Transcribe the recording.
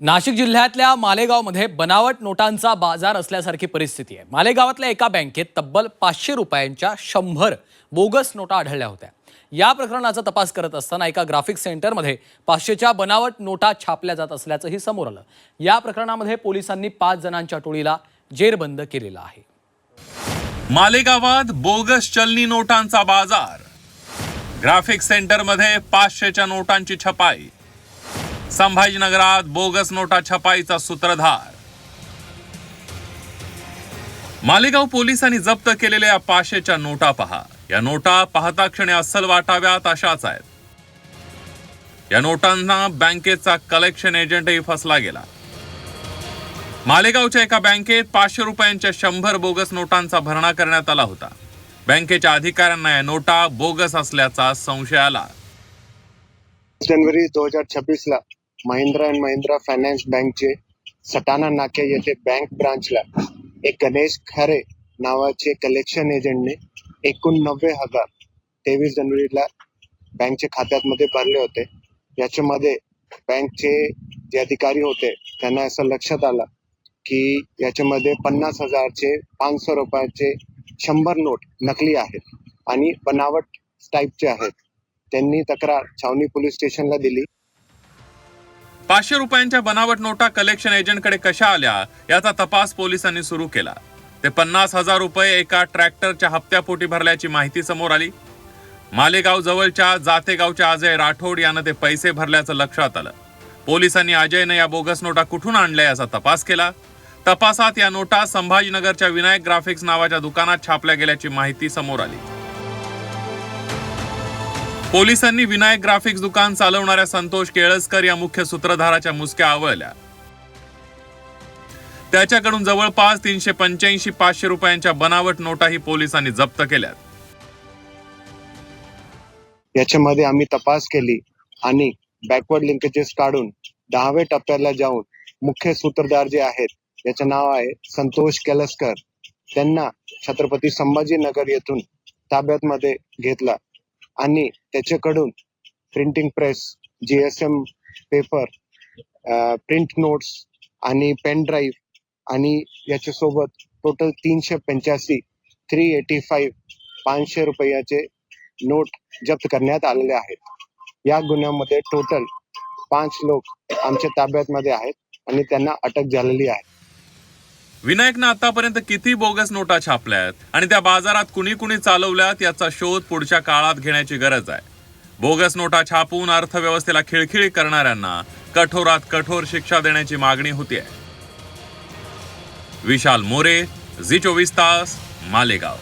नाशिक जिल्ह्यातल्या मालेगावमध्ये बनावट नोटांचा बाजार असल्यासारखी परिस्थिती आहे। मालेगावातल्या एका बँकेत तब्बल 500 रुपयांच्या 100 बोगस नोटा आढळल्या होत्या। या प्रकरणाचा तपास करत असताना एका ग्राफिक सेंटरमध्ये 500च्या बनावट नोटा छापल्या जात असल्याचंही समोर आलं। या प्रकरणामध्ये पोलिसांनी 5 जणांच्या टोळीला जेरबंद केलेलं आहे। मालेगावात बोगस चलनी नोटांचा बाजार। ग्राफिक सेंटरमध्ये 500च्या नोटांची छपाई। संभाजीनगरात बोगस नोटा छपाईचा सूत्रधार। मालेगाव पोलिसांनी जप्त केलेल्या 500च्या नोटा पहा। या नोटा पाहता क्षणी अस्सल वाटाव्यात अशाच आहेत। या नोटांना बँकेचा कलेक्शन एजंटही फसला गेला। मालेगावच्या एका बँकेत 500 रुपयांच्या 100 बोगस नोटांचा भरणा करण्यात आला होता। बँकेच्या अधिकाऱ्यांना या नोटा बोगस असल्याचा संशय आला। जनवरी 2026 ला महिंद्रा अँड महिंद्रा फायनान्स बँकचे सटाणा नाके येथे बँक ब्रांचला एक गणेश खरे नावाचे कलेक्शन एजंटने एकूण 90,000 23 जानेवारीला बँकच्या खात्यामध्ये भरले होते। याच्यामध्ये बँकचे जे अधिकारी होते त्यांना असं लक्षात आलं की याच्यामध्ये 50,000चे 500 रुपयाचे 100 नोट नकली आहेत आणि बनावट टाईपचे आहेत। त्यांनी तक्रार छावणी पोलीस स्टेशनला दिली। 500 रुपयांच्या बनावट नोटा कलेक्शन एजंटकडे कशा आल्या याचा तपास पोलिसांनी सुरू केला। ते 50,000 रुपये एका ट्रॅक्टरच्या हप्त्यापोटी भरल्याची माहिती समोर आली। मालेगाव जवळच्या जातेगावच्या अजय राठोड यानं ते पैसे भरल्याचं लक्षात आलं। पोलिसांनी अजयनं या बोगस नोटा कुठून आणल्या याचा तपास केला। तपासात या नोटा संभाजीनगरच्या विनायक ग्राफिक्स नावाच्या दुकानात छापल्या गेल्याची माहिती समोर आली। पोलिसांनी विनायक ग्राफिक्स दुकान चालवणाऱ्या संतोष केळसकर या मुख्य सूत्रधाराच्या मुसक्या आवळल्या। त्याच्याकडून जवळपास 385 500 रुपयांच्या बनावट नोटाही पोलिसांनी जप्त केल्यात। याच्यामध्ये आम्ही तपास केली आणि बॅकवर्ड लिंकेजेस काढून 10व्या टप्प्याला जाऊन मुख्य सूत्रधार जे आहेत याचं नाव आहे संतोष केळसकर, त्यांना छत्रपती संभाजीनगर येथून ताब्यात मध्ये घेतला आणि त्याच्याकडून printing press, GSM paper, print notes आणि पेन ड्राईव्ह आणि याच्यासोबत टोटल 385 500 रुपयाचे नोट जप्त करण्यात आलेले आहेत। या गुन्ह्यामध्ये टोटल 5 लोक आमच्या ताब्यात मध्ये आहेत आणि त्यांना अटक झालेली आहे। विनायकनं आतापर्यंत किती बोगस नोटा छापल्यात आणि त्या बाजारात कुणी कुणी चालवल्यात याचा शोध पुढच्या काळात घेण्याची गरज आहे। बोगस नोटा छापून अर्थव्यवस्थेला खिळखिळी करणाऱ्यांना कठोरात कठोर शिक्षा देण्याची मागणी होतीये। विशाल मोरे, झी 24 तास, मालेगाव।